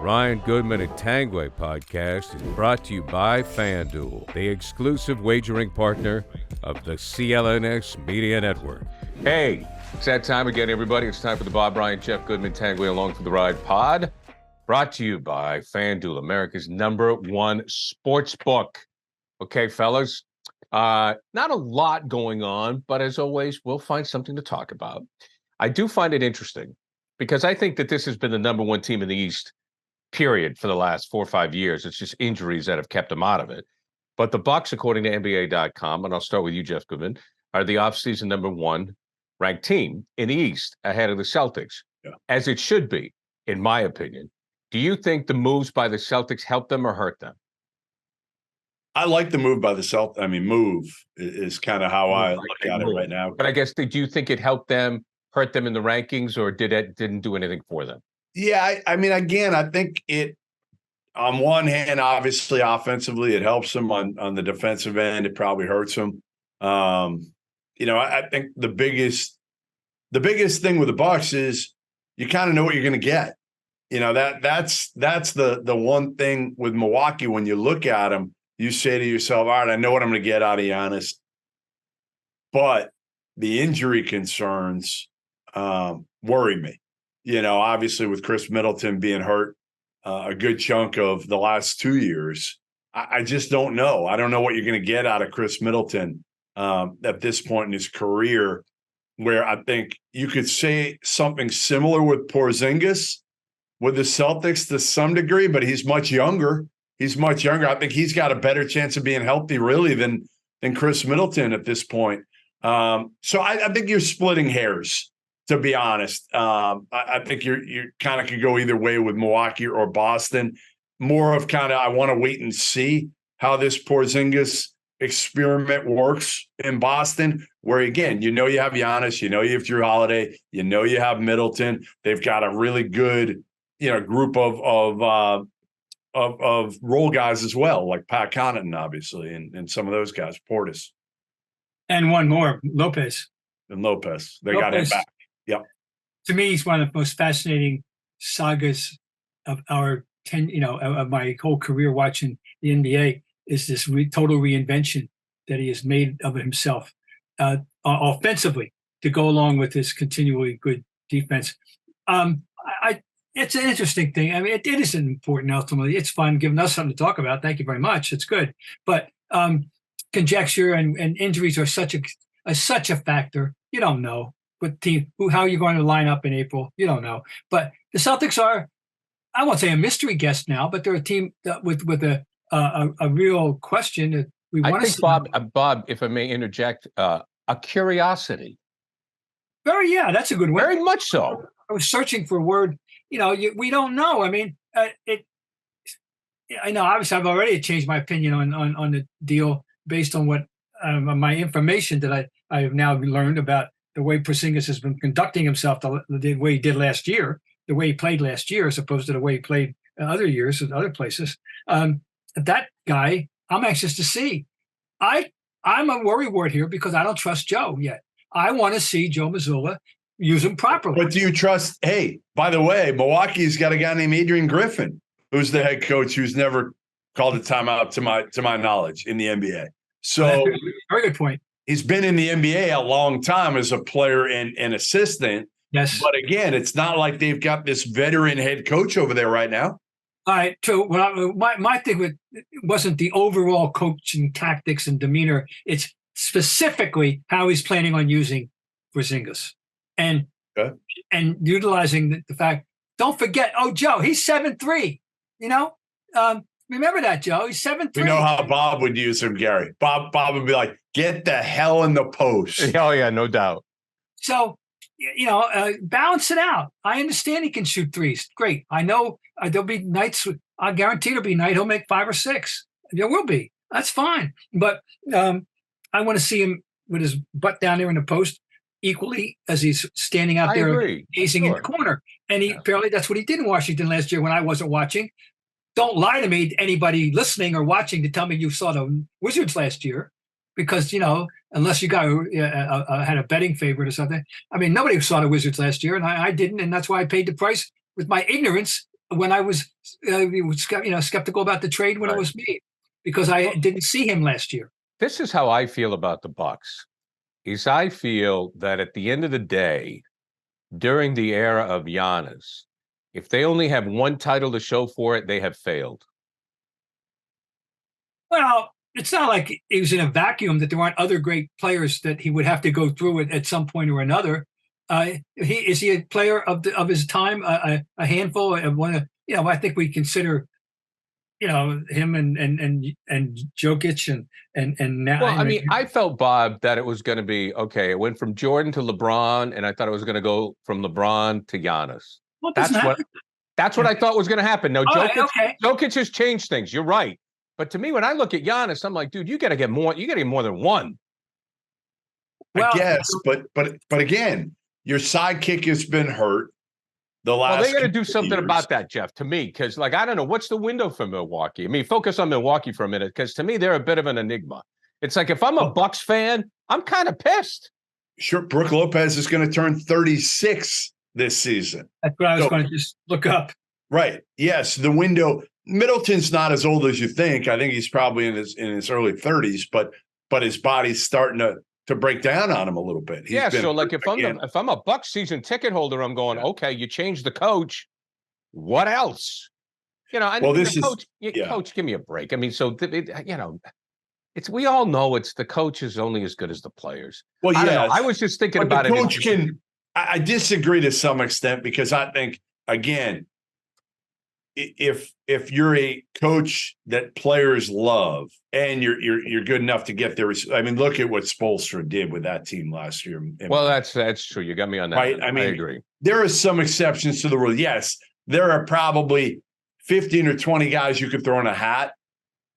Ryan Goodman and Tangway podcast is brought to you by FanDuel, the exclusive wagering partner of the CLNS Media Network. Hey, it's that time again, everybody. It's time for the Bob Ryan, Jeff Goodman, Tangway Along for the Ride pod, brought to you by FanDuel, America's #1 sports book. Okay, fellas, not a lot going on, but as always, we'll find something to talk about. I do find it interesting because I think that this has been the #1 team in the East, period, for the last 4 or 5 years. It's just injuries that have kept them out of it. But the Bucks, according to NBA.com, and I'll start with you, Jeff Goodman, are the offseason #1 ranked team in the East ahead of the Celtics, as it should be, in my opinion. Do you think the moves by the Celtics help them or hurt them? I like the move by the Celtics. I mean, move is kind of how I look at it right now. But I guess, do you think it helped them, hurt them in the rankings, or didn't do anything for them? Yeah, I mean, again, I think it, on one hand, obviously offensively, it helps them. On the defensive end, it probably hurts them. I think the biggest thing with the Bucks is you kind of know what you're going to get. That's the one thing with Milwaukee. When you look at them, you say to yourself, all right, I know what I'm going to get out of Giannis. But the injury concerns worry me. Obviously with Chris Middleton being hurt a good chunk of the last 2 years, I just don't know. I don't know what you're going to get out of Chris Middleton at this point in his career, where I think you could say something similar with Porzingis with the Celtics to some degree, but he's much younger. I think he's got a better chance of being healthy, really, than Chris Middleton at this point. So I think you're splitting hairs, to be honest. I think you kind of could go either way with Milwaukee or Boston. More of kind of, I want to wait and see how this Porzingis experiment works in Boston, where, again, you have Giannis, you have Jrue Holiday, you have Middleton. They've got a really good, group of role guys as well, like Pat Connaughton, obviously, and some of those guys, Portis. And one more, Lopez. And Lopez. They got him back. Yep. To me, he's one of the most fascinating sagas of our of my whole career watching the NBA, is this total reinvention that he has made of himself offensively to go along with his continually good defense. It's an interesting thing. I mean, it is important ultimately. It's fun giving us something to talk about. Thank you very much. It's good. But conjecture and injuries are such a factor. You don't know what team, how you're going to line up in April. You don't know. But the Celtics are, I won't say a mystery guest now, but they're a team with a real question that we want to see. Bob, if I may interject, a curiosity. That's a good word. Very much so. I was searching for a word. We don't know. I mean, I know. Obviously, I've already changed my opinion on the deal based on what my information that I have now learned about the way Porzingis has been conducting himself, the way he did last year, the way he played last year, as opposed to the way he played other years at other places. That guy, I'm anxious to see. I'm a worrywart here because I don't trust Joe yet. I want to see Joe Mazzulla use him properly. But do you trust? Hey, by the way, Milwaukee's got a guy named Adrian Griffin, who's the head coach, who's never called a timeout to my knowledge in the NBA. So very good point. He's been in the NBA a long time as a player and assistant. Yes. But again, it's not like they've got this veteran head coach over there right now. All right. So my thing wasn't the overall coaching tactics and demeanor. It's specifically how he's planning on using Porzingis. And utilizing the fact, don't forget, Joe, he's 7'3". Remember that, Joe. He's 7'3". We know how Bob would use him, Gary. Bob would be like, get the hell in the post. Oh, yeah, no doubt. So, balance it out. I understand he can shoot threes. Great. I know there'll be nights, I guarantee there'll be a night he'll make 5 or 6. There will be. That's fine. But I want to see him with his butt down there in the post, equally as he's standing out there gazing in the corner. And apparently that's what he did in Washington last year when I wasn't watching. Don't lie to me, anybody listening or watching, to tell me you saw the Wizards last year, because, unless you got had a betting favorite or something. I mean, nobody saw the Wizards last year, and I didn't, and that's why I paid the price with my ignorance when I was skeptical about the trade when it was made, because I didn't see him last year. This is how I feel about the Bucks. Is I feel that at the end of the day, during the era of Giannis, if they only have one title to show for it, they have failed. Well, it's not like he was in a vacuum, that there aren't other great players that he would have to go through it at some point or another. Is he a player of his time? A handful of one. I think we consider, him and Jokic and now. Well, I mean, I felt, Bob, that it was going to be okay. It went from Jordan to LeBron, and I thought it was going to go from LeBron to Giannis. Well, that's what I thought was going to happen. No, Jokic has changed things. You're right. But to me, when I look at Giannis, I'm like, dude, you got to get more. You got to get more than one. Well, I guess, but again, your sidekick has been hurt. They got to do something about that, Jeff. To me, because I don't know what's the window for Milwaukee. I mean, focus on Milwaukee for a minute, because to me, they're a bit of an enigma. It's like if I'm a Bucks fan, I'm kind of pissed. Sure, Brook Lopez is going to turn 36 this season. That's what I was going to just look up. Right. Yes, the window. Middleton's not as old as you think. I think he's probably in his early 30s, but his body's starting to break down on him a little bit. So if I'm a Bucks season ticket holder, I'm going, okay, you changed the coach. What else? Coach, give me a break. I mean, we all know the coach is only as good as the players. Well, yeah, I was just thinking about it. I disagree to some extent, because I think, again, if you're a coach that players love and you're good enough to get there, I mean, look at what Spoelstra did with that team last year. Well, that's true. You got me on that. Right. I mean, I agree. There are some exceptions to the rule. Yes, there are probably 15 or 20 guys you could throw in a hat,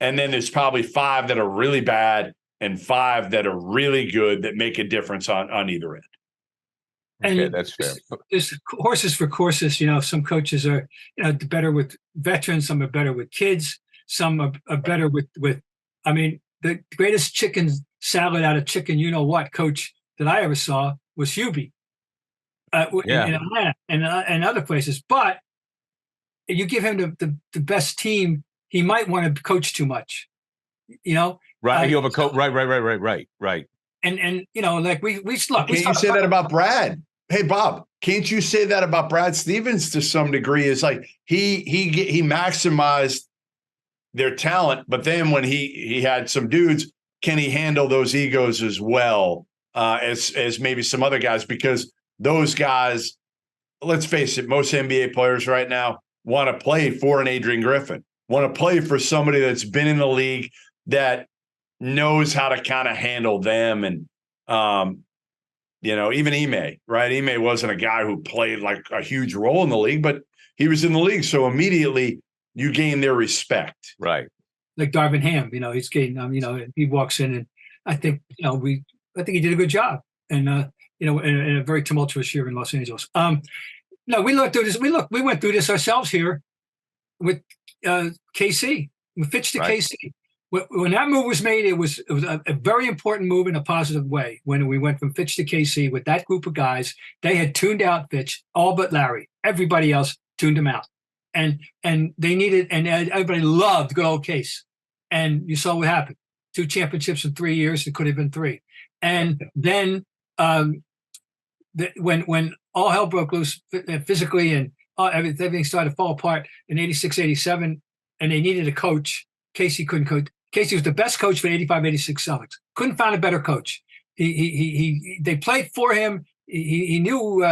and then there's probably 5 that are really bad and 5 that are really good that make a difference on either end. And okay, that's fair. There's horses for courses. Some coaches are better with veterans, some are better with kids, some are better with. I mean, the greatest chicken salad out of chicken, coach that I ever saw was Hubie, in Atlanta and other places. But you give him the best team, he might want to coach too much. Right? He'll overcoat. Right. And we look. Can't you say that about Brad? Hey, Bob, can't you say that about Brad Stevens to some degree? It's like he maximized their talent, but then when he had some dudes, can he handle those egos as well as maybe some other guys? Because those guys, let's face it, most NBA players right now want to play for an Adrian Griffin, want to play for somebody that's been in the league, that knows how to kind of handle them. And even Ime, right? Ime wasn't a guy who played like a huge role in the league, but he was in the league. So immediately you gain their respect. Right. Like Darvin Ham, he's getting, he walks in, and I think, I think he did a good job. And, in a very tumultuous year in Los Angeles. No, we looked through this. We went through this ourselves here with KC. We pitched to KC. When that move was made, it was a very important move in a positive way. When we went from Fitch to KC with that group of guys, they had tuned out Fitch, all but Larry. Everybody else tuned him out, and they needed, and everybody loved good old Case. And you saw what happened: 2 championships in 3 years. It could have been 3. And then when all hell broke loose physically and everything started to fall apart in 86, 87, and they needed a coach, Casey couldn't coach. Casey was the best coach for the 85-86 Celtics. Couldn't find a better coach. They played for him. He knew,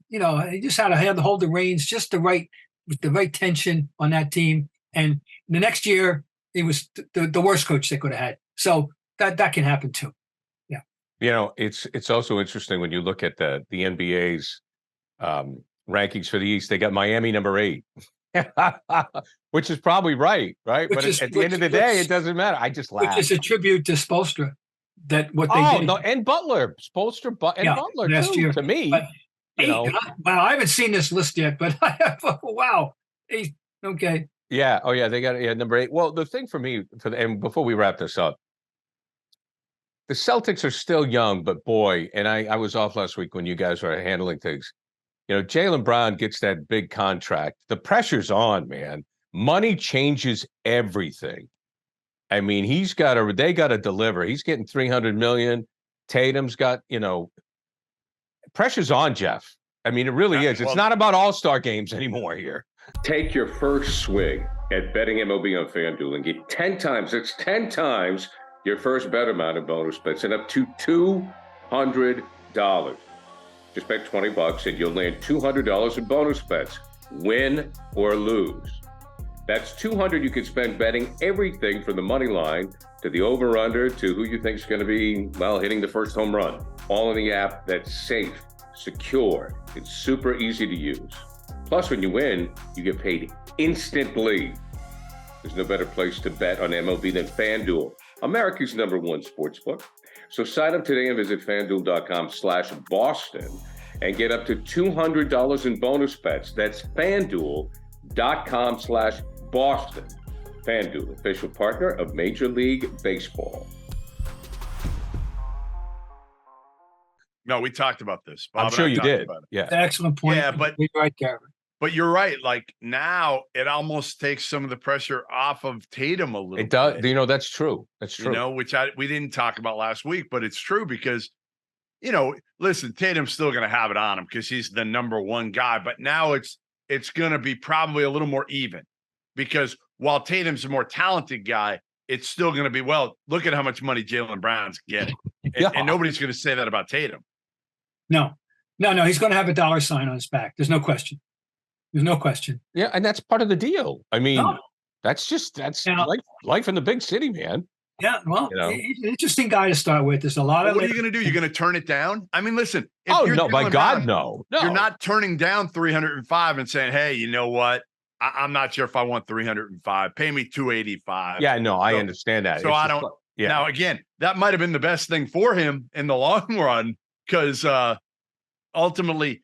he just had to hold the reins just with the right tension on that team. And the next year, he was the worst coach they could have had. So that can happen too. Yeah. It's also interesting when you look at the NBA's rankings for the East. They got Miami number 8. Which is probably right? But at the end of the day, it doesn't matter. I just laugh. Which is a tribute to Spoelstra, that what they did. No, and Butler, Spoelstra, and Butler last too, year. To me, Wow, I haven't seen this list yet, but I have. Wow, 8. Okay. Yeah. Oh, yeah. They got number 8. Well, the thing for me, and before we wrap this up, the Celtics are still young, but boy, and I was off last week when you guys were handling things. Jalen Brown gets that big contract. The pressure's on, man. Money changes everything. I mean, they got to deliver. He's getting $300 million. Tatum's got, pressure's on, Jeff. I mean, it really is. It's not about all-star games anymore here. Take your first swing at betting MLB on FanDuel and get 10 times. That's 10 times your first bet amount of bonus bets and up to $200. Just bet $20 and you'll land $200 in bonus bets, win or lose. That's $200 you could spend betting everything from the money line to the over-under to who you think is going to be, hitting the first home run. All in the app that's safe, secure, it's super easy to use. Plus, when you win, you get paid instantly. There's no better place to bet on MLB than FanDuel, America's #1 sportsbook. So sign up today and visit FanDuel.com/Boston and get up to $200 in bonus bets. That's FanDuel.com/Boston. FanDuel, official partner of Major League Baseball. No, we talked about this. Bob, I'm sure you did. Yeah. Excellent point. Yeah, but you're right, Gary. But you're right. Like now, it almost takes some of the pressure off of Tatum a little. It does. Bit. That's true. That's true. Which we didn't talk about last week, but it's true because, listen, Tatum's still going to have it on him because he's the #1 guy. But now it's going to be probably a little more even because while Tatum's a more talented guy, it's still going to be, look at how much money Jalen Brown's getting. And nobody's going to say that about Tatum. No. He's going to have a dollar sign on his back. There's no question. Yeah, and that's part of the deal. I mean, that's life in the big city, man. Yeah, well, he's an interesting guy to start with. There's a lot of. What are you going to do? You're going to turn it down? I mean, listen. No, by God, no. You're not turning down 305 and saying, "Hey, you know what? I'm not sure if I want 305. Pay me 285." Yeah, no, I understand that. So I don't. Yeah. Now, again, that might have been the best thing for him in the long run because ultimately,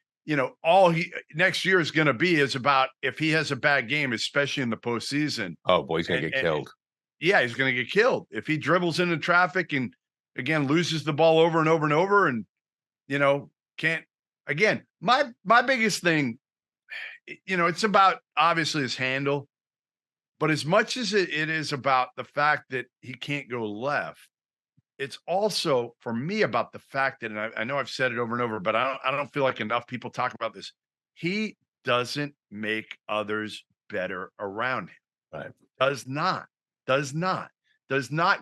all next year is going to be is about if he has a bad game, especially in the postseason. Oh boy, he's going to get killed. Yeah, he's going to get killed if he dribbles into traffic and again loses the ball over and over and over, and can't. Again, my biggest thing, it's about obviously his handle, but as much as it is about the fact that he can't go left, it's also for me about the fact that, and I know I've said it over and over, but I don't feel like enough people talk about this. He doesn't make others better around him. Right. Does not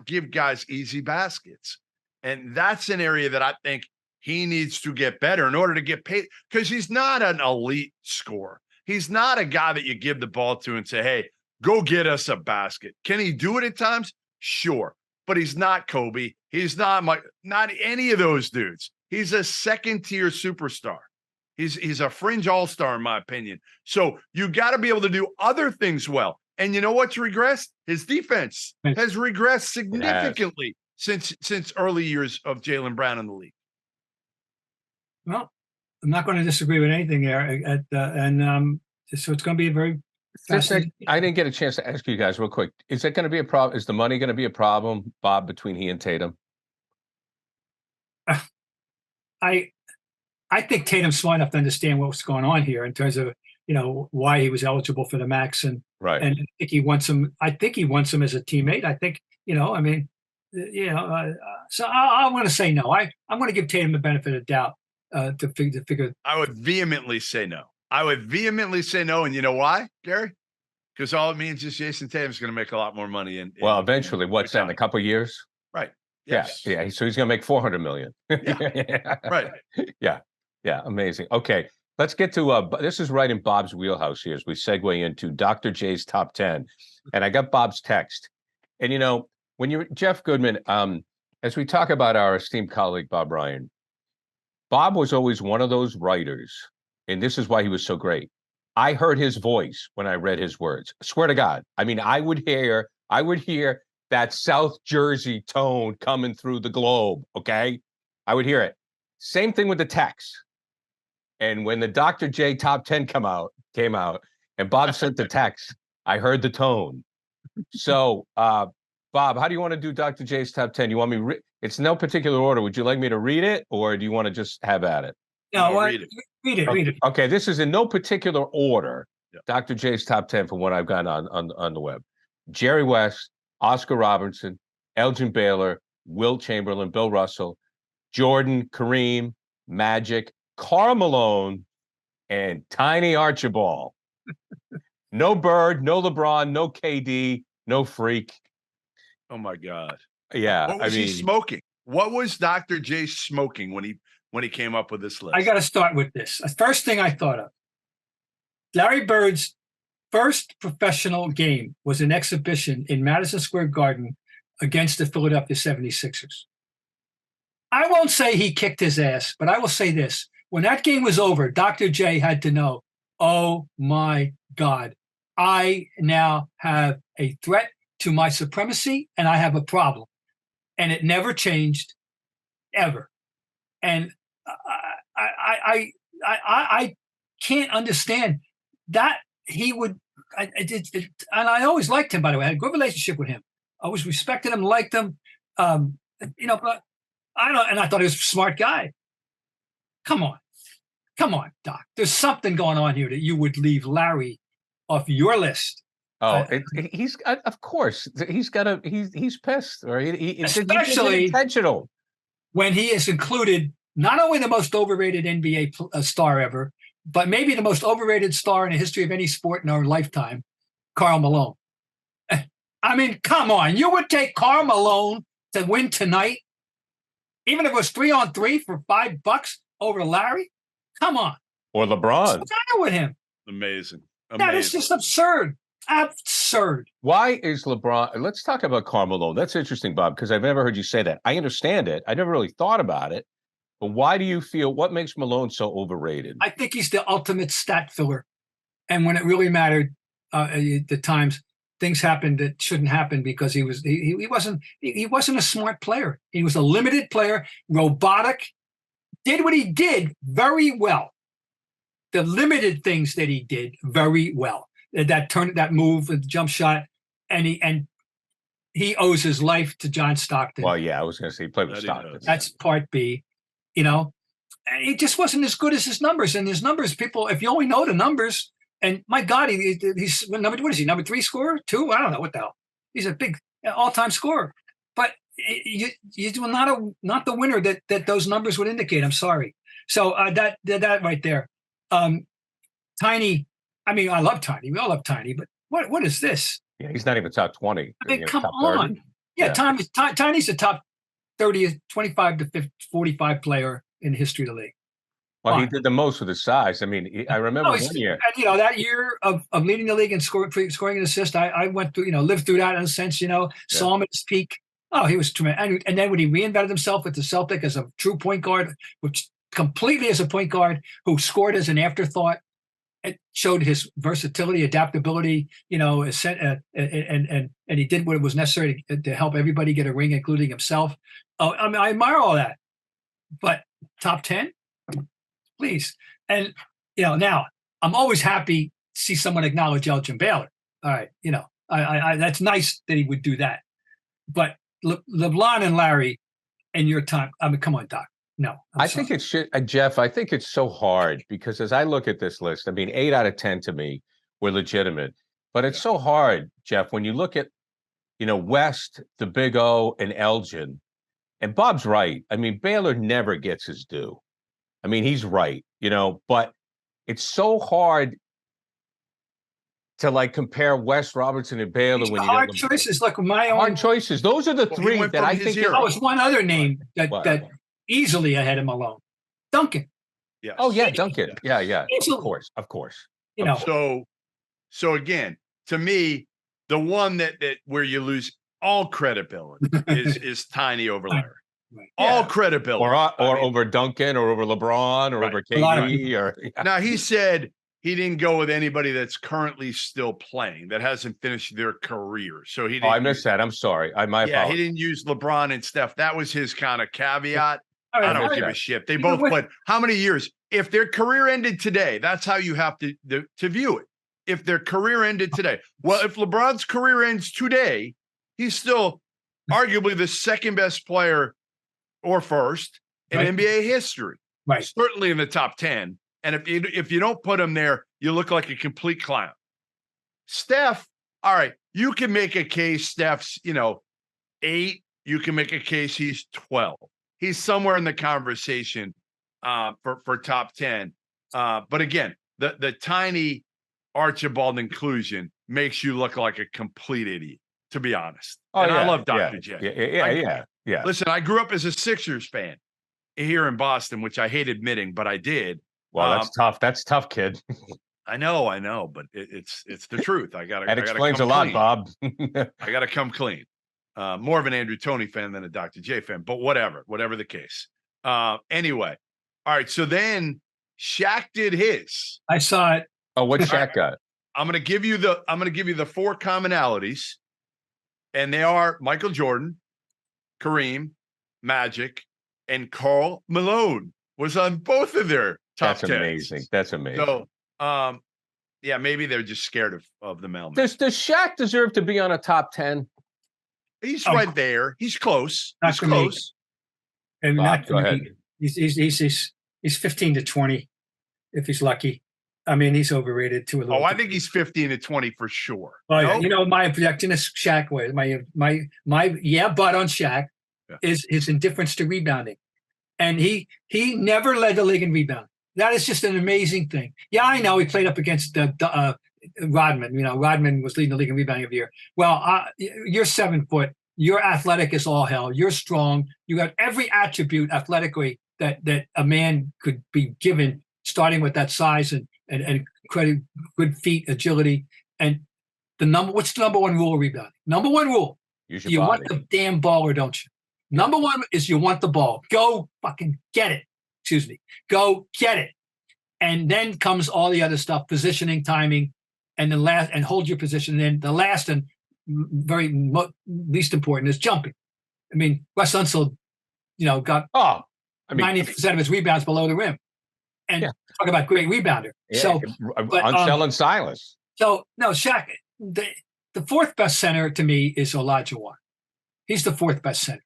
give guys easy baskets. And that's an area that I think he needs to get better in order to get paid, because he's not an elite scorer. He's not a guy that you give the ball to and say, hey, go get us a basket. Can he do it at times? Sure. But he's not Kobe. He's not any of those dudes. He's a second-tier superstar. He's a fringe all-star, in my opinion. So you got to be able to do other things well. And you know what's regressed? His defense has regressed significantly since early years of Jalen Brown in the league. Well, I'm not going to disagree with anything there. So it's going to be a very fascinating. I didn't get a chance to ask you guys real quick. Is that going to be a problem? Is the money going to be a problem, Bob, between he and Tatum? I think Tatum's smart enough to understand what's going on here in terms of why he was eligible for the max, and right. And I think he wants him. I think he wants him as a teammate. I think So I'm going to say no. I'm going to give Tatum the benefit of doubt to figure. I would vehemently say no. And you know why, Gary? Because all it means is Jason Tatum's going to make a lot more money. Eventually, what's that, in a couple of years? Right. Yes. Yeah. So he's going to make $400 million. Yeah. Right. Yeah. Amazing. Okay. Let's get to this is right in Bob's wheelhouse here as we segue into Dr. J's top 10. And I got Bob's text. And when you're Jeff Goodman, as we talk about our esteemed colleague Bob Ryan, Bob was always one of those writers, and this is why he was so great. I heard his voice when I read his words. I swear to God. I mean, I would hear that South Jersey tone coming through the globe. Okay, I would hear it. Same thing with the text. And when the Dr. J top 10 came out, and Bob sent the text, I heard the tone. So, Bob, how do you want to do Dr. J's top 10? You want me? It's no particular order. Would you like me to read it, or do you want to just have at it? No, what? Read it. Read it. Okay, this is in no particular order. Yep. Dr. J's top 10 from what I've got on the web. Jerry West, Oscar Robertson, Elgin Baylor, Wilt Chamberlain, Bill Russell, Jordan, Kareem, Magic, Karl Malone, and Tiny Archibald. No Bird, no LeBron, no KD, no Freak. Oh my God. Yeah. What was he smoking? What was Dr. J smoking when he came up with this list? I got to start with this. The first thing I thought of, Larry Bird's first professional game was an exhibition in Madison Square Garden against the Philadelphia 76ers. I won't say he kicked his ass, but I will say this. When that game was over, Dr. J had to know, oh my God, I now have a threat to my supremacy and I have a problem. And it never changed, ever. And I can't understand that he would. And I always liked him, by the way. I had a good relationship with him. I always respected him, liked him. But I don't. And I thought he was a smart guy. Come on, Doc. There's something going on here that you would leave Larry off your list. Oh, he's of course he's pissed, or especially intentional when he is included not only the most overrated NBA star ever, but maybe the most overrated star in the history of any sport in our lifetime, Karl Malone. I mean, come on, you would take Karl Malone to win tonight, even if it was 3-on-3 for $5 over Larry. Come on, or LeBron. What's the matter with him? Amazing. That is just absurd. Absurd. Why is LeBron? Let's talk about Karl Malone. That's interesting, Bob, because I've never heard you say that. I understand it. I never really thought about it. But why do you feel? What makes Malone so overrated? I think he's the ultimate stat filler, and when it really mattered, the times things happened that shouldn't happen because he wasn't a smart player. He was a limited player, robotic, did what he did very well. The limited things that he did very well. That move, the jump shot, and he owes his life to John Stockton. Well, yeah, I was going to say he played with Stockton. That's part B. And he just wasn't as good as his numbers. And his numbers, people, if you only know the numbers, and my God, he's number. What is he? Number 3 scorer? 2? I don't know what the hell. He's a big all-time scorer. But you not the winner that those numbers would indicate. I'm sorry. So that right there. Tiny. I mean, I love Tiny. We all love Tiny, but what is this? Yeah, he's not even top 20. I mean, come on. Yeah, Tiny's a top 30, 25 to 50, 45 player in the history of the league. Well, he did the most with his size. I mean, I remember one year. And, that year of leading the league and scoring an assist, I went through, lived through that in a sense, saw him at his peak. Oh, he was tremendous. And then when he reinvented himself with the Celtic as a true point guard, which completely as a point guard who scored as an afterthought, it showed his versatility, adaptability, and he did what was necessary to help everybody get a ring, including himself. I mean, I admire all that, but top 10, please. And now I'm always happy to see someone acknowledge Elgin Baylor. All right, I that's nice that he would do that, but LeBron and Larry, in your time, I mean, come on, Doc. No, I think it's Jeff. I think it's so hard because as I look at this list, I mean, 8 out of 10 to me were legitimate, but it's so hard, Jeff, when you look at, West, the Big O, and Elgin, and Bob's right. I mean, Baylor never gets his due. I mean, he's right, but it's so hard to compare West, Robertson, and Baylor. When hard choices, like my own hard choices. Those are the 3 that I think. Oh, it's one other name that. Easily ahead of Malone. Duncan. Yeah. Oh, yeah, Duncan. Yeah. Of course. So again, to me, the one that where you lose all credibility is Tiny over Larry. Right. All credibility. Or over Duncan or over LeBron or over KD. Now, he said he didn't go with anybody that's currently still playing, that hasn't finished their career. So he didn't. I missed that. I'm sorry. My apologies. He didn't use LeBron and Steph. That was his kind of caveat. I don't give a shit. They both played how many years? If their career ended today, that's how you have to view it. If their career ended today. Well, if LeBron's career ends today, he's still arguably the second best player or first in NBA history. Right. Certainly in the top 10. And if you don't put him there, you look like a complete clown. Steph, all right, you can make a case Steph's, 8. You can make a case he's 12. He's somewhere in the conversation for top 10. But again, the tiny Archibald inclusion makes you look like a complete idiot, to be honest. I love Dr. J. Yeah. Listen, I grew up as a Sixers fan here in Boston, which I hate admitting, but I did. Well, that's tough. That's tough, kid. I know, but it's the truth. That explains a lot, Bob. I got to come clean. More of an Andrew Toney fan than a Dr. J fan, but whatever the case. Anyway, all right. So then Shaq did his. I saw it. Oh, what Shaq got? I'm going to give you the 4 commonalities, and they are Michael Jordan, Kareem, Magic, and Karl Malone was on both of their top 10s. Amazing. That's amazing. So, maybe they're just scared of the mailman. Does Shaq deserve to be on a top 10? He's right there. He's close. He's close. And Bob, go ahead. He's 15 to 20 if he's lucky. I mean, he's overrated too a little. Oh, I think he's 15 to 20 for sure. Oh, no? My objection is Shaq was my but on Shaq is his indifference to rebounding. And he never led the league in rebound. That is just an amazing thing. Yeah, I know he played up against Rodman. Rodman was leading the league in rebounding every year. Well, you're 7 foot. You're athletic as all hell. You're strong. You got every attribute athletically that a man could be given, starting with that size and good feet, agility. And what's the number one rule of rebounding? Number one rule. You want the damn ball or don't you? Number one is you want the ball. Go fucking get it. Excuse me. Go get it. And then comes all the other stuff, positioning, timing, and and hold your position. And then the last and least important is jumping. I mean, Wes Unseld, got 90% of his rebounds below the rim. And talk about great rebounder. Yeah, so Unseld and Silas. So no, Shaq, the 4th best center to me is Olajuwon. He's the 4th best center.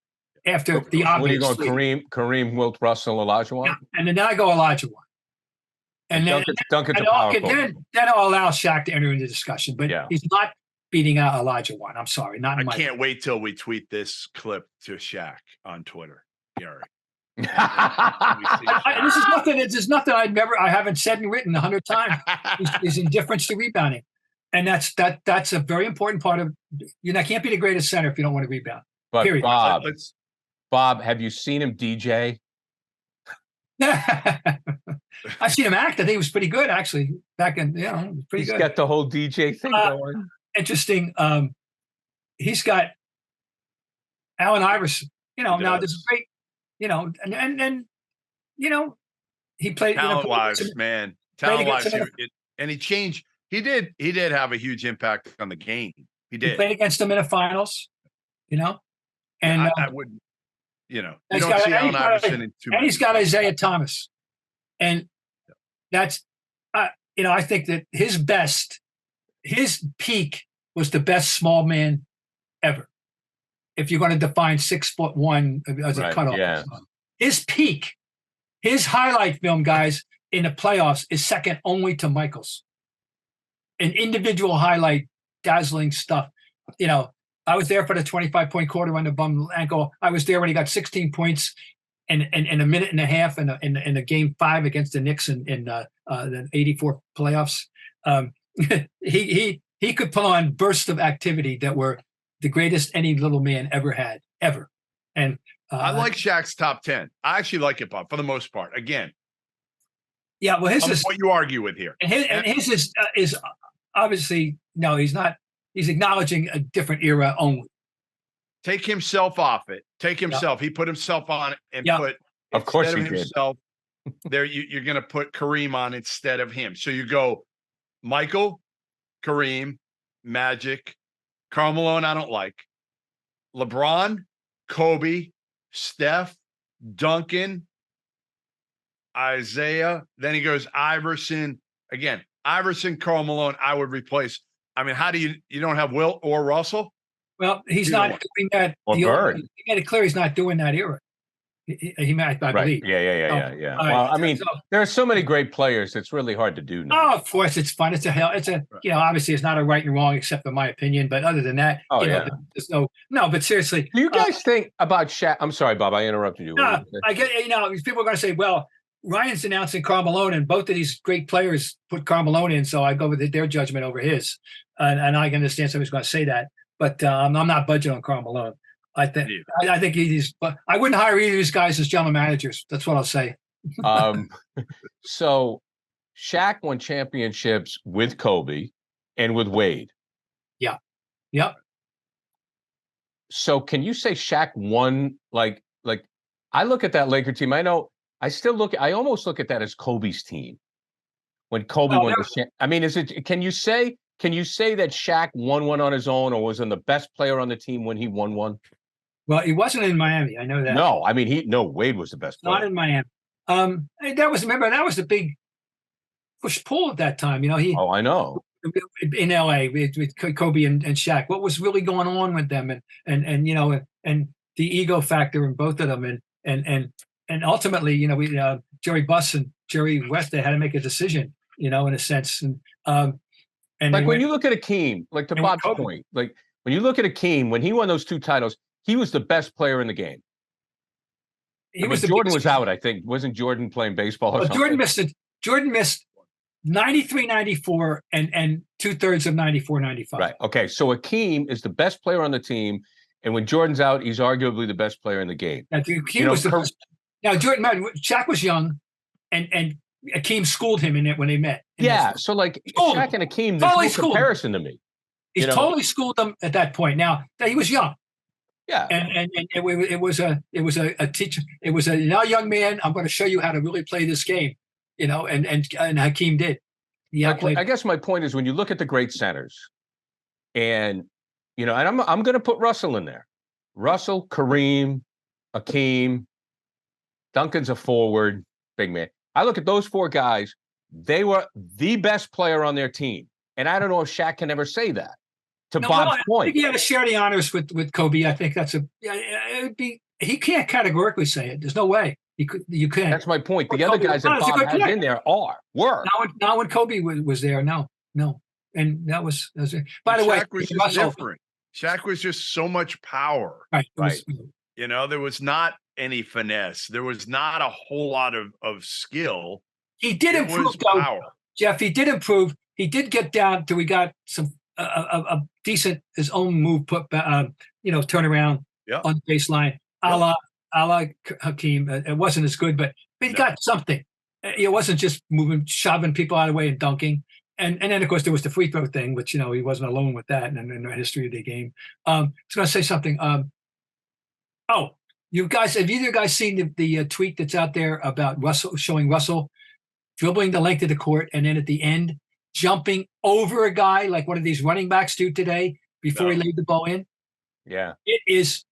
After the obvious. What are you going, Kareem, Wilt, Russell, Olajuwon? Yeah, and then I go Olajuwon. And then I'll allow Shaq to enter into the discussion, but he's not beating out Olajuwon. I'm sorry. I can't wait till we tweet this clip to Shaq on Twitter, Gary. This is nothing I haven't said and written 100 times. Is indifference to rebounding. And that's a very important part of can't be the greatest center if you don't want to rebound. But period. Bob, have you seen him DJ? I've seen him act. I think he was pretty good, actually. Back in, pretty good. He's got the whole DJ thing going. Interesting. He's got Allen Iverson. Now this is great. And he played. Talent-wise, man. Talent-wise, and he changed. He did have a huge impact on the game. He did. He played against them in the finals. And I wouldn't. You don't see Allen Iverson in too much. And he's got Isaiah Thomas, and that's I think that his peak was the best small man ever. If you're going to define 6'1" as a cutoff, his peak, his highlight film, guys, in the playoffs is second only to Michael's. An individual highlight, dazzling stuff. I was there for the 25-point quarter on the bum ankle. I was there when he got 16 points in a minute and a half in the game 5 against the Knicks in the 84 playoffs. He could put on bursts of activity that were the greatest any little man ever had, ever. And I like Shaq's top 10. I actually like it, Bob, for the most part. Again. Yeah, well, his is what you argue with here. And his is obviously, no, he's not. He's acknowledging a different era only. Take himself off it. Take himself. He put himself on it and put. Of course he himself, did. There, you're going to put Kareem on instead of him. So you go Michael, Kareem, Magic, Karl Malone. I don't like LeBron, Kobe, Steph, Duncan, Isaiah. Then he goes Iverson again. Iverson, Karl Malone. I would replace. I mean, how do you don't have Wilt or Russell? Well, he's not doing that. Or Bird. He made it clear he's not doing that era. I Right. believe. Yeah. All Well, right. I mean, So, there are so many great players. It's really hard to do now. oh, of course, it's fun. It's obviously it's not a right and wrong except for my opinion. But other than that, Oh, there's no. But seriously, Do you guys think about Shaq? I'm sorry, Bob. I interrupted you. What were you gonna say? I get people are going to say, well, Ryan's announcing Karl Malone, and both of these great players put Karl Malone in, so I go with their judgment over his. And I can understand somebody's going to say that, but I'm not budging on Karl Malone. I think he's. But I wouldn't hire either of these guys as general managers. That's what I'll say. So Shaq won championships with Kobe and with Wade. Yeah. Yep. So can you say Shaq won like I look at that Laker team. I almost look at that as Kobe's team when Kobe won the I mean, can you say that Shaq won one on his own or was the best player on the team when he won one? Well, he wasn't in Miami. I know that. No, I mean Wade was the best player. Not in Miami. That was the big push-pull at that time. Oh, I know. In LA with Kobe and Shaq, what was really going on with them, and the ego factor in both of them, and ultimately, Jerry Buss and Jerry West, they had to make a decision, in a sense, and like when you look at Akeem, like to Bob's point, like when you look at Akeem, when he won those 2 titles, he was the best player in the game. Jordan was out, I think. Wasn't Jordan playing baseball or something? Jordan missed 93, 94, and 2/3 of 94, 95. Right. Okay. So Akeem is the best player on the team, and when Jordan's out, he's arguably the best player in the game. Now, Shaq was young, and Akeem schooled him in it when they met. Yeah. So like Shaq and Akeem, there's no comparison to me. He totally schooled them at that point. Now he was young. Yeah, and it was a teacher. It was a young man. I'm going to show you how to really play this game, and Hakeem did. I guess my point is when you look at the great centers, and and I'm going to put Russell in there. Russell, Kareem, Hakeem, Duncan's a forward, big man. I look at those 4 guys. They were the best player on their team, and I don't know if Shaq can ever say that. Bob's point, I think he had to share the honors with Kobe. I think that's he can't categorically say it. There's no way you can't. That's my point. The other guys that Bob had in there were not when Kobe was there. No, and that was it. By the way, Shaq was just different. Shaq was just so much power. Right. There was not any finesse. There was not a whole lot of skill. He did improve, though, Jeff. He did improve. He did get down to we got some. A decent his own move put turn around on the baseline a la Hakeem. It wasn't as good, but he got something. It wasn't just shoving people out of the way and dunking. And then of course there was the free throw thing, which he wasn't alone with that in the history of the game. I was going to say something. You guys, have either guys seen the tweet that's out there about Russell showing Russell dribbling the length of the court and then at the end jumping over a guy like one of these running backs do today before he laid the ball in? Yeah. It is.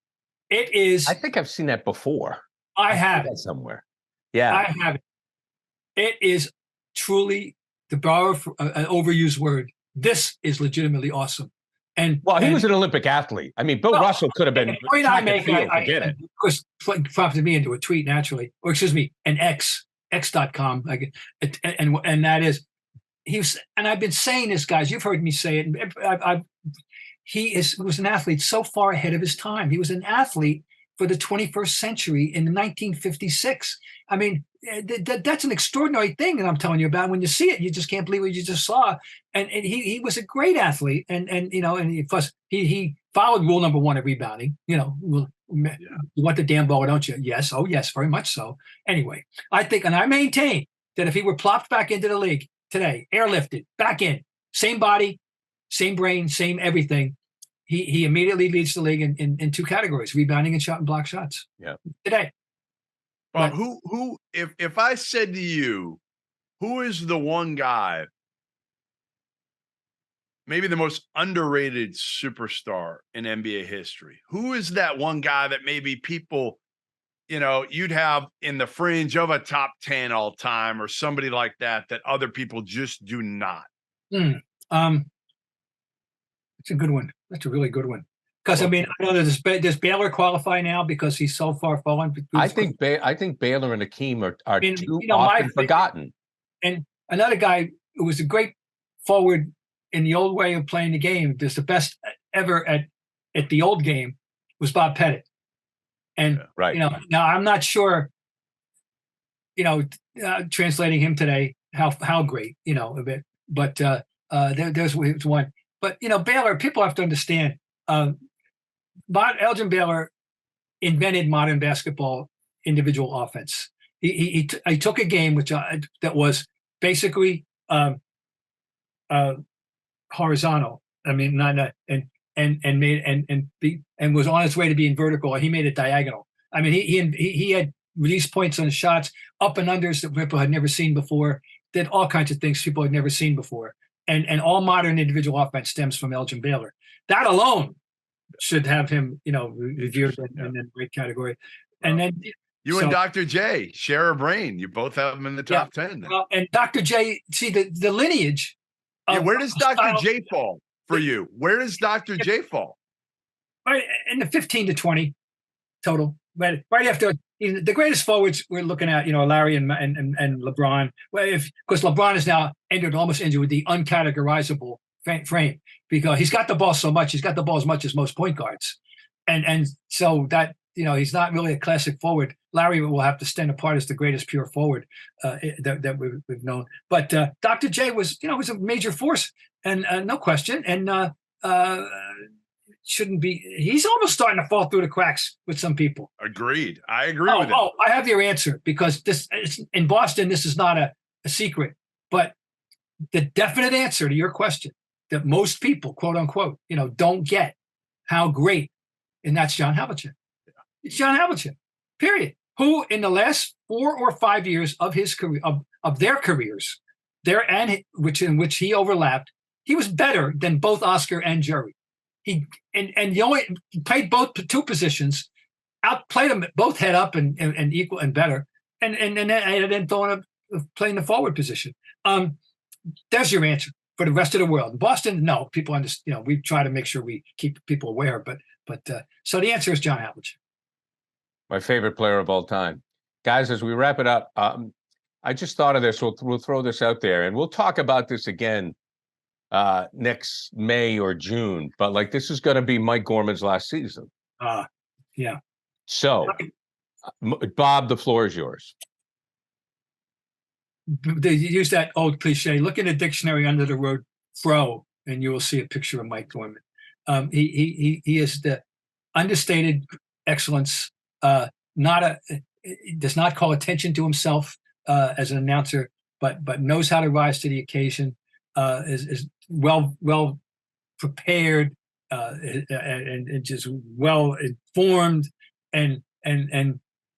I think I've seen that before. I have it somewhere. Yeah. I have it. It is truly, to borrow an overused word, this is legitimately awesome. And he was an Olympic athlete. I mean, Bill Russell could have been. The point I make, of course, prompted me into a tweet naturally, or excuse me, an x.com, and that is, and I've been saying this, guys. You've heard me say it. He was an athlete so far ahead of his time. He was an athlete for the 21st century in 1956. I mean, that's an extraordinary thing that I'm telling you about. When you see it, you just can't believe what you just saw. And he was a great athlete. And plus he followed rule number 1 of rebounding. You want the damn ball, don't you? Yes. Oh, yes, very much so. Anyway, I think, and I maintain that if he were plopped back into the league today, airlifted, back in, same body, same brain, same everything, he immediately leads the league in 2 categories: rebounding and shot and block shots. Yeah. Today. Well, who if I said to you, who is the one guy, maybe the most underrated superstar in NBA history? Who is that one guy that maybe people, you'd have in the fringe of a top 10 all time or somebody like that other people just do not? It's a good one. That's a really good one. Because I mean, I don't know, does Baylor qualify now because he's so far fallen? I think Baylor and Hakeem are mean, too often forgotten. And another guy who was a great forward in the old way of playing the game, just the best ever at the old game, was Bob Pettit. And right. Now I'm not sure, translating him today, how great, a bit. But there's one. But Baylor, people have to understand. Elgin Baylor invented modern basketball individual offense. He took a game that was basically horizontal. I mean, and was on its way to being vertical. He made it diagonal. I mean, he had release points on shots, up and unders that people had never seen before. Did all kinds of things people had never seen before. And all modern individual offense stems from Elgin Baylor. That alone should have him, revered in the great category. And then and Dr. J share a brain. You both have him in the top 10. And Dr. J, see the lineage. Where does Dr. J fall for you? Where does Dr. J fall? Right in the 15 to 20 total. Right after the greatest forwards we're looking at, Larry and LeBron. Well, because LeBron is now almost injured with the uncategorizable frame, because he's got the ball so much. He's got the ball as much as most point guards, and so that he's not really a classic forward. Larry will have to stand apart as the greatest pure forward that we've known. But Dr. J was was a major force, and no question, and shouldn't be. He's almost starting to fall through the cracks with some people. Agreed. I agree with it. Oh, I have your answer, because in Boston, this is not a secret, but the definite answer to your question that most people, quote unquote, don't get how great, and that's John Havlicek. It's John Havlicek, period. Who in the last 4 or 5 years of his career, of their careers, in which he overlapped, he was better than both Oscar and Jerry. He only played both two positions, outplayed them both head up and equal and better, and then playing the forward position. There's your answer for the rest of the world. In Boston, no, people understand. We try to make sure we keep people aware, but so the answer is John Havlicek. My favorite player of all time. Guys, as we wrap it up, I just thought of this. We'll throw this out there, and we'll talk about this again next May or June. But this is going to be Mike Gorman's last season. Yeah. So, Bob, the floor is yours. They use that old cliche. Look in the dictionary under the word "fro," and you will see a picture of Mike Gorman. He is the understated excellence. Does not call attention to himself as an announcer, but knows how to rise to the occasion. Is well prepared and just well informed, and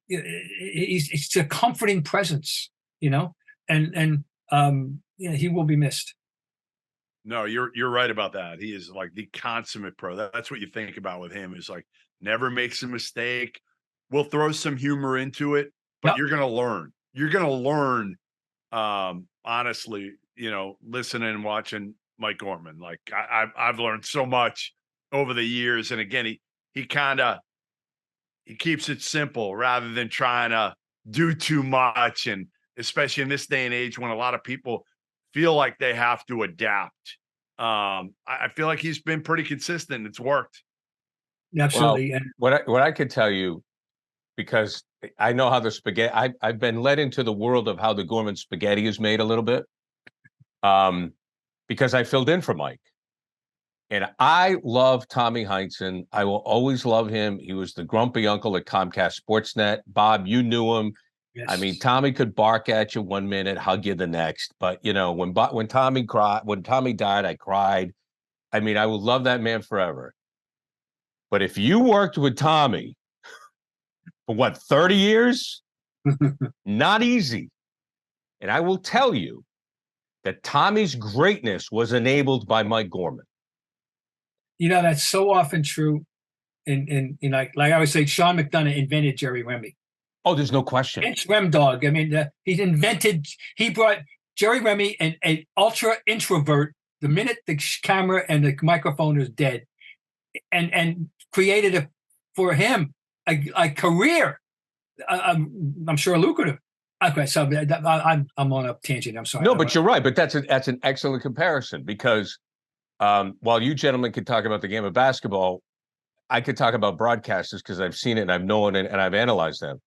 he's a comforting presence, and he will be missed. No, you're right about that. He is like the consummate pro. That's what you think about with him, is never makes a mistake. We'll throw some humor into it, but you're going to learn. You're going to learn, honestly, listening and watching Mike Gorman. I've learned so much over the years. And again, he keeps it simple rather than trying to do too much. And especially in this day and age when a lot of people feel like they have to adapt. I feel like he's been pretty consistent. It's worked. Absolutely. Well, what I could tell you, because I know how the spaghetti, I've been led into the world of how the Gorman spaghetti is made a little bit, because I filled in for Mike. And I love Tommy Heinsohn. I will always love him. He was the grumpy uncle at Comcast Sportsnet. Bob, you knew him. Yes. I mean, Tommy could bark at you 1 minute, hug you the next. But when Tommy died, I cried. I mean, I will love that man forever. But if you worked with Tommy for 30 years? Not easy. And I will tell you that Tommy's greatness was enabled by Mike Gorman. That's so often true. In like I always say, Sean McDonough invented Jerry Remy. Oh, there's no question. It's Rem Dog. I mean, he brought Jerry Remy, an ultra introvert. The minute the camera and the microphone is dead, and created for him a career. I'm sure lucrative. Okay, so I'm on a tangent. I'm sorry. No, but you're right. But that's an excellent comparison because while you gentlemen could talk about the game of basketball, I could talk about broadcasters because I've seen it and I've known it and I've analyzed them.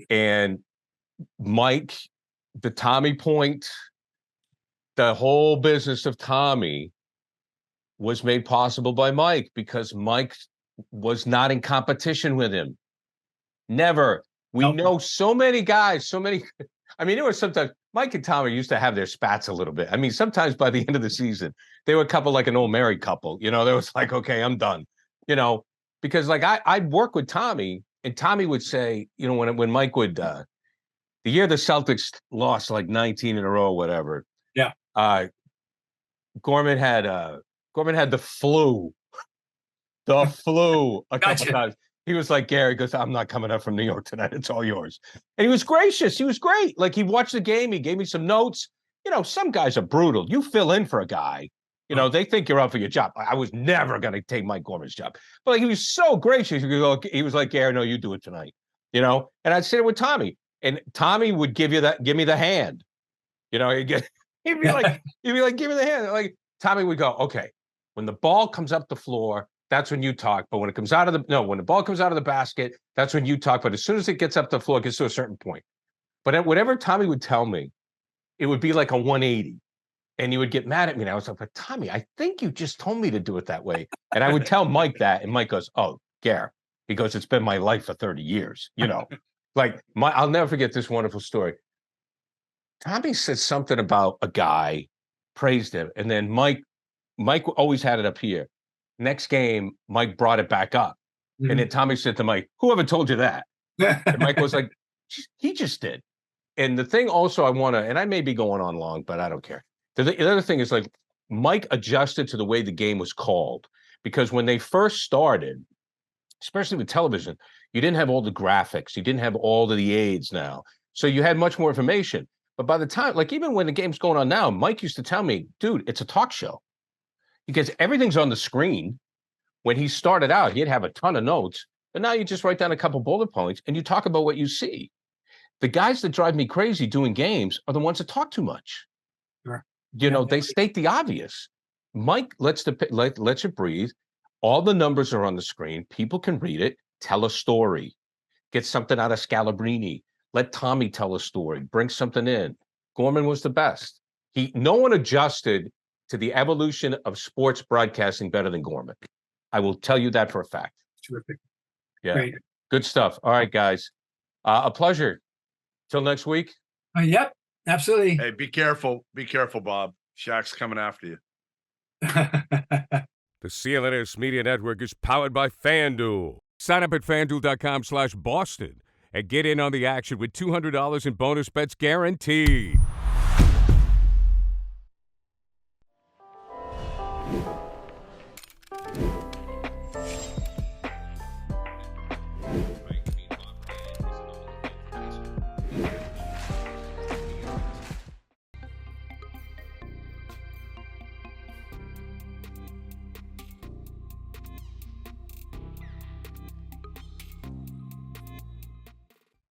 And Mike, the Tommy point, the whole business of Tommy was made possible by Mike because Mike was not in competition with him. Never. We know so many guys, I mean, there were sometimes Mike and Tommy used to have their spats a little bit. I mean, sometimes by the end of the season, they were a couple like an old married couple. There was like, okay, I'm done. Because like I'd work with Tommy and Tommy would say, when Mike would, the year the Celtics lost like 19 in a row or whatever. Yeah. Gorman had the flu. The flu a couple times. He was like, Gary goes, I'm not coming up from New York tonight. It's all yours. And he was gracious. He was great. Like he watched the game. He gave me some notes. Some guys are brutal. You fill in for a guy. They think you're up for your job. I was never going to take Mike Gorman's job. But like, he was so gracious. He was like, Gary, no, you do it tonight. And I'd sit with Tommy. And Tommy would give me the hand. He'd be like, give me the hand. Like Tommy would go, okay, when the ball comes up the floor, that's when you talk. But when it comes out of when the ball comes out of the basket, that's when you talk. But as soon as it gets up the floor, it gets to a certain point. But at whatever Tommy would tell me, it would be like a 180. And he would get mad at me. And I was like, but Tommy, I think you just told me to do it that way. And I would tell Mike that. And Mike goes, oh, Gare. He goes, it's been my life for 30 years. Like I'll never forget this wonderful story. Tommy said something about a guy, praised him. And then Mike always had it up here. Next game, Mike brought it back up. Mm-hmm. And then Tommy said to Mike, whoever told you that? And Mike was like, he just did. And the thing also I want to, and I may be going on long, but I don't care. The other thing is like Mike adjusted to the way the game was called. Because when they first started, especially with television, you didn't have all the graphics. You didn't have all of the aids now. So you had much more information. But by the time, like even when the game's going on now, Mike used to tell me, dude, it's a talk show. Because everything's on the screen. When he started out, he'd have a ton of notes. But now you just write down a couple bullet points and you talk about what you see. The guys that drive me crazy doing games are the ones that talk too much. Sure. They state the obvious. Mike lets you breathe. All the numbers are on the screen. People can read it. Tell a story. Get something out of Scalabrini. Let Tommy tell a story. Bring something in. Gorman was the best. No one adjusted to the evolution of sports broadcasting better than Gorman. I will tell you that for a fact. Terrific. Yeah. Great. Good stuff. All right, guys. A pleasure. Till next week. Yep, absolutely. Hey, be careful. Be careful, Bob. Shaq's coming after you. The CLNS Media Network is powered by FanDuel. Sign up at FanDuel.com/Boston and get in on the action with $200 in bonus bets guaranteed.